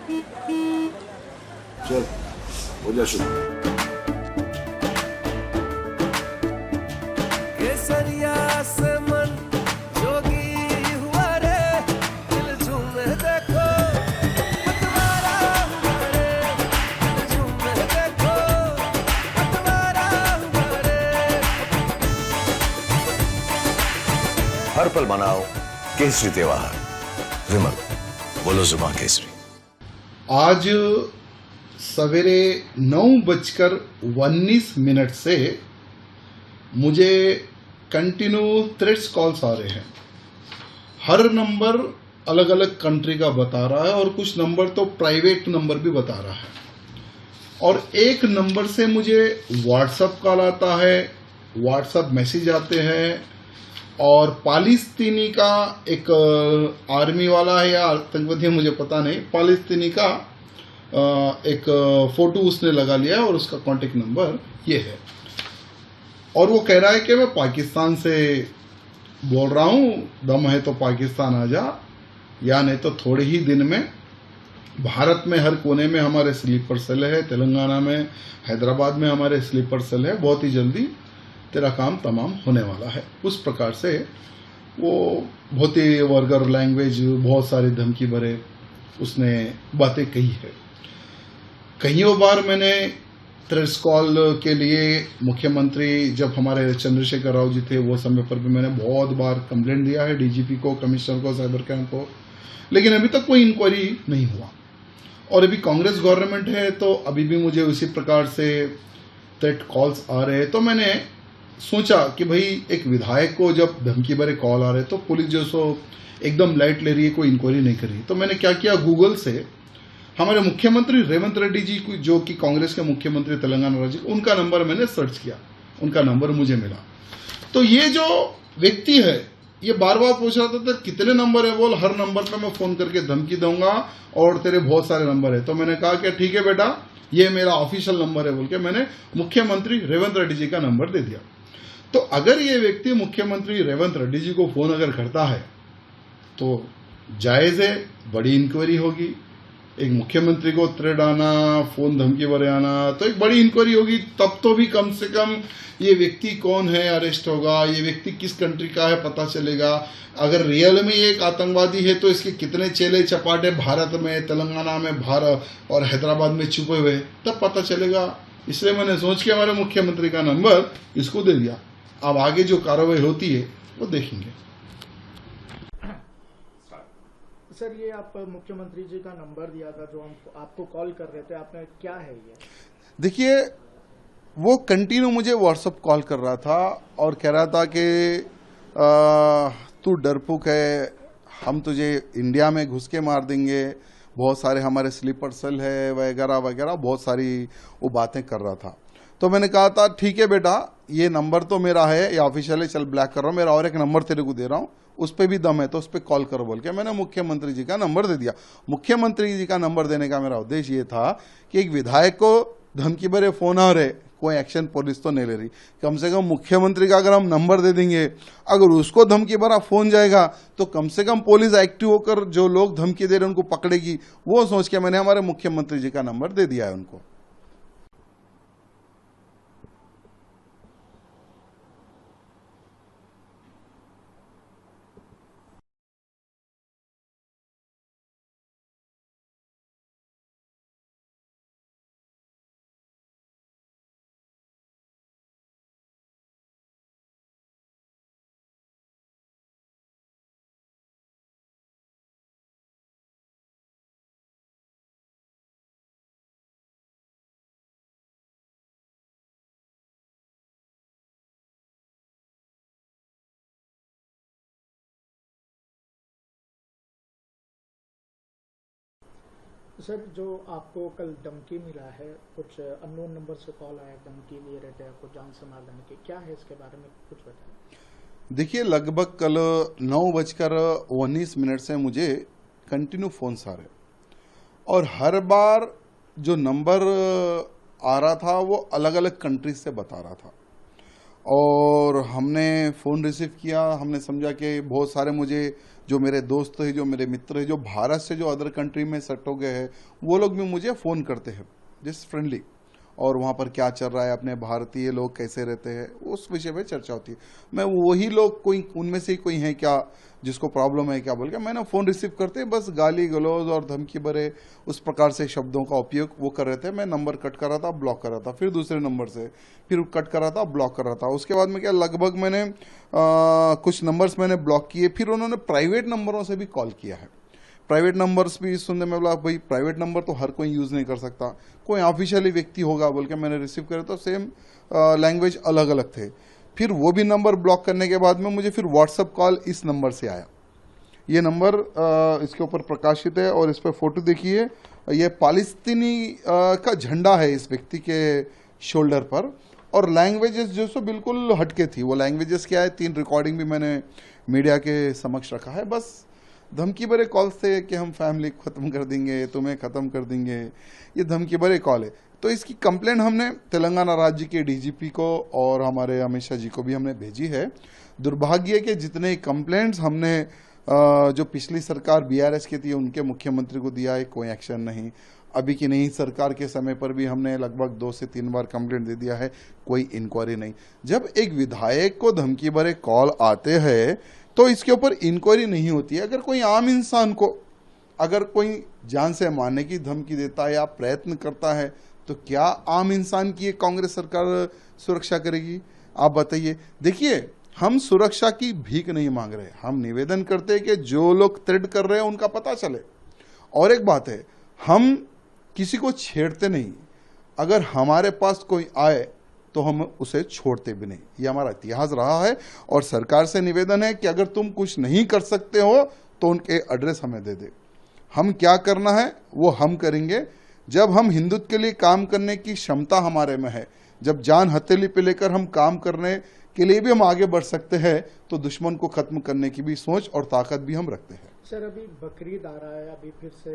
चल हो जा शुरू। केसरिया से मन जोगी हुआ रे, दिल झूमे देखो पतवारा हुआ रे, दिल झूमे देखो पतवारा हुआ रे। हर पल मनाओ केसरी त्योहार। विमल, बोलो जुबान केसरी। आज सवेरे 9:19 से मुझे कंटिन्यू थ्रेड्स कॉल्स आ रहे हैं। हर नंबर अलग अलग कंट्री का बता रहा है और कुछ नंबर तो प्राइवेट नंबर भी बता रहा है। और एक नंबर से मुझे व्हाट्सएप कॉल आता है, व्हाट्सएप मैसेज आते हैं, और पालिस्तीनी का एक आर्मी वाला है या आतंकवादी है मुझे पता नहीं, पालिस्तीनी का एक फोटो उसने लगा लिया और उसका कांटेक्ट नंबर ये है। और वो कह रहा है कि मैं पाकिस्तान से बोल रहा हूँ, दम है तो पाकिस्तान आ जा, या नहीं तो थोड़े ही दिन में भारत में हर कोने में हमारे स्लीपर सेल है, तेलंगाना में, हैदराबाद में हमारे स्लीपर सेल है, बहुत ही जल्दी तेरा काम तमाम होने वाला है। उस प्रकार से वो बहुत ही वर्गर लैंग्वेज, बहुत सारी धमकी भरे उसने बातें कही है। कईयों बार मैंने थ्रेड्स कॉल के लिए मुख्यमंत्री, जब हमारे चंद्रशेखर राव जी थे वो समय पर भी मैंने बहुत बार कंप्लेंट दिया है डीजीपी को, कमिश्नर को, साइबर क्राइम को, लेकिन अभी तक कोई इंक्वायरी नहीं हुआ। और अभी कांग्रेस गवर्नमेंट है तो अभी भी मुझे उसी प्रकार से थ्रेट कॉल्स आ रहे हैं। तो मैंने सोचा कि भाई एक विधायक को जब धमकी भरे कॉल आ रहे तो पुलिस जो सो एकदम लाइट ले रही है, कोई इंक्वायरी नहीं कर रही। तो मैंने क्या किया, गूगल से हमारे मुख्यमंत्री रेवंत रेड्डी जी जो कि कांग्रेस के मुख्यमंत्री तेलंगाना राज्य, उनका नंबर मैंने सर्च किया, उनका नंबर मुझे मिला। तो ये जो व्यक्ति है ये बार बार पूछ रहा था कितने नंबर है, बोल हर नंबर पे मैं फोन करके धमकी दूंगा और तेरे बहुत सारे नंबर है। तो मैंने कहा कि ठीक है बेटा, ये मेरा ऑफिशियल नंबर है बोल के मैंने मुख्यमंत्री रेवंत रेड्डी जी का नंबर दे दिया। तो अगर ये व्यक्ति मुख्यमंत्री रेवंत रेड्डी जी को फोन अगर करता है तो जायज है, बड़ी इंक्वायरी होगी। एक मुख्यमंत्री को थ्रेड आना, फोन धमकी भरे आना, तो एक बड़ी इंक्वायरी होगी। तब तो भी कम से कम ये व्यक्ति कौन है अरेस्ट होगा, ये व्यक्ति किस कंट्री का है पता चलेगा। अगर रियल में ये एक आतंकवादी है तो इसके कितने चेले चपाटे भारत में, तेलंगाना में, भारत और हैदराबाद में छुपे हुए, तब पता चलेगा। इसलिए मैंने सोच के हमारे मुख्यमंत्री का नंबर इसको दे दिया। अब आगे जो कार्रवाई होती है वो देखेंगे। सर, ये आप मुख्यमंत्री जी का नंबर दिया था जो हम आपको कॉल कर रहे थे, आपने क्या है ये? देखिए, वो कंटिन्यू मुझे व्हाट्सएप कॉल कर रहा था और कह रहा था कि तू डरपोक है, हम तुझे इंडिया में घुस के मार देंगे, बहुत सारे हमारे स्लीपर सेल है वगैरह वगैरह, बहुत सारी वो बातें कर रहा था। तो मैंने कहा था ठीक है बेटा, ये नंबर तो मेरा है, ये ऑफिशियल है, चल ब्लैक कर रहा हूँ, मेरा और एक नंबर तेरे को दे रहा हूँ, उस पर भी दम है तो उस पर कॉल करो बोल के मैंने मुख्यमंत्री जी का नंबर दे दिया। मुख्यमंत्री जी का नंबर देने का मेरा उद्देश्य ये था कि एक विधायक को धमकी भरे फोन आ रहे, कोई एक्शन पुलिस तो नहीं ले रही, कम से कम मुख्यमंत्री का अगर हम नंबर दे देंगे, अगर उसको धमकी भरा फोन जाएगा तो कम से कम पुलिस एक्टिव होकर जो लोग धमकी दे रहे उनको पकड़ेगी। वो सोच के मैंने हमारे मुख्यमंत्री जी का नंबर दे दिया है उनको। सर, जो आपको कल धमकी मिला है, कुछ अननोन नंबर से कॉल आया, धमकी दिए रहते हैं आपको जान से मार देने की, क्या है इसके बारे में कुछ बताएं। देखिए, लगभग कल 9:19 से मुझे कंटिन्यू फोन आ रहे और हर बार जो नंबर आ रहा था वो अलग अलग कंट्रीज से बता रहा था। और हमने फ़ोन रिसीव किया। हमने समझा कि बहुत सारे मुझे जो मेरे दोस्त हैं, जो मेरे मित्र हैं, जो भारत से जो अदर कंट्री में सेट हो गए हैं, वो लोग भी मुझे फ़ोन करते हैं जस्ट फ्रेंडली, और वहाँ पर क्या चल रहा है, अपने भारतीय लोग कैसे रहते हैं, उस विषय पे चर्चा होती है। मैं वही लोग कोई उनमें से कोई हैं क्या जिसको प्रॉब्लम है क्या बोल के मैंने फ़ोन रिसीव करते बस गाली गलौज और धमकी भरे उस प्रकार से शब्दों का उपयोग वो कर रहे थे। मैं नंबर कट कर रहा था, ब्लॉक कर रहा था, फिर दूसरे नंबर से फिर कट कर रहा था, ब्लॉक कर रहा था। उसके बाद में क्या लगभग मैंने कुछ नंबर्स मैंने ब्लॉक किए। फिर उन्होंने प्राइवेट नंबरों से भी कॉल किया है। प्राइवेट नंबर्स भी सुनने में बोला भाई प्राइवेट नंबर तो हर कोई यूज़ नहीं कर सकता, कोई ऑफिशियली व्यक्ति होगा बोल के मैंने रिसीव करे तो सेम लैंग्वेज अलग अलग थे। फिर वो भी नंबर ब्लॉक करने के बाद में मुझे फिर व्हाट्सअप कॉल इस नंबर से आया। ये नंबर इसके ऊपर प्रकाशित है और इस पर फोटो देखिए, ये पालिस्तीनी का झंडा है इस व्यक्ति के शोल्डर पर, और लैंग्वेजेस जो सो बिल्कुल हटके थी। वो लैंग्वेजेस क्या है, 3 रिकॉर्डिंग भी मैंने मीडिया के समक्ष रखा है। बस धमकी भरे कॉल्स थे कि हम फैमिली ख़त्म कर देंगे, तुम्हें ख़त्म कर देंगे, ये धमकी भरे कॉल है। तो इसकी कंप्लेंट हमने तेलंगाना राज्य के डीजीपी को और हमारे अमित शाह जी को भी हमने भेजी है। दुर्भाग्य के जितने कंप्लेंट्स हमने जो पिछली सरकार बीआरएस की थी उनके मुख्यमंत्री को दिया है, कोई एक्शन नहीं। अभी की नई सरकार के समय पर भी हमने लगभग 2 से 3 बार कंप्लेंट दे दिया है, कोई इंक्वायरी नहीं। जब एक विधायक को धमकी भरे कॉल आते हैं तो इसके ऊपर इंक्वायरी नहीं होती है। अगर कोई आम इंसान को अगर कोई जान से मारने की धमकी देता है या प्रयत्न करता है तो क्या आम इंसान की कांग्रेस सरकार सुरक्षा करेगी? आप बताइए। देखिए, हम सुरक्षा की भीख नहीं मांग रहे, हम निवेदन करते हैं कि जो लोग थ्रेट कर रहे हैं उनका पता चले। और एक बात है, हम किसी को छेड़ते नहीं, अगर हमारे पास कोई आए तो हम उसे छोड़ते भी नहीं। ये हमारा इतिहास रहा है और सरकार से निवेदन है कि अगर तुम कुछ नहीं कर सकते हो तो उनके एड्रेस हमें दे दे। हम क्या करना है वो हम करेंगे। जब हम हिंदुत्व के लिए काम करने की क्षमता हमारे में है, जब जान हथेली पे लेकर हम काम करने के लिए भी हम आगे बढ़ सकते हैं, तो दुश्मन को खत्म करने की भी सोच और ताकत भी हम रखते हैं। सर, अभी बकरीद आ रहा है, अभी फिर से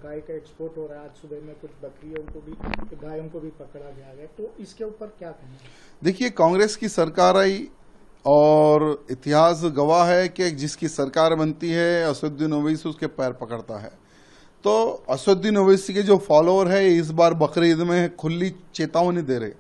गाय का एक्सपोर्ट हो रहा है। आज सुबह में कुछ बकरियों को भी, गायों को भी पकड़ा गया है, तो इसके ऊपर क्या कहना है? देखिए, कांग्रेस की सरकार आई और इतिहास गवाह है कि जिसकी सरकार बनती है असदुद्दीन ओवैसी उसके पैर पकड़ता है। तो असदुद्दीन ओवैसी के जो फॉलोअर है इस बार बकरीद में खुली चेतावनी दे रहे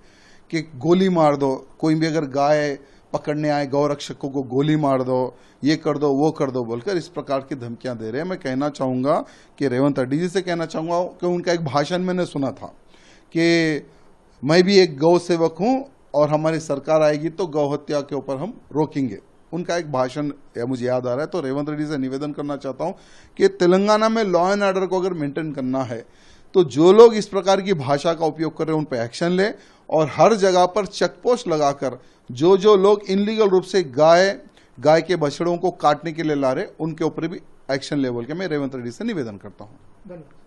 कि गोली मार दो, कोई भी अगर गाय पकड़ने आए गौरक्षकों को गोली मार दो, ये कर दो वो कर दो बोलकर इस प्रकार की धमकियां दे रहे हैं। मैं कहना चाहूँगा कि रेवंत रेड्डी जी से कहना चाहूँगा कि उनका एक भाषण मैंने सुना था कि मैं भी एक गौ सेवक हूँ और हमारी सरकार आएगी तो गौ हत्या के ऊपर हम रोकेंगे। उनका एक भाषण मुझे याद आ रहा है। तो रेवंत रेड्डी से निवेदन करना चाहता हूँ कि तेलंगाना में लॉ एंड ऑर्डर को अगर मेंटेन करना है तो जो लोग इस प्रकार की भाषा का उपयोग कर रहे हैं उन पर एक्शन ले, और हर जगह पर चेकपोस्ट लगाकर जो लोग इनलीगल रूप से गाय के बछड़ों को काटने के लिए ला रहे उनके ऊपर भी एक्शन ले बोल के मैं रेवंत रेड्डी से निवेदन करता हूँ। धन्यवाद।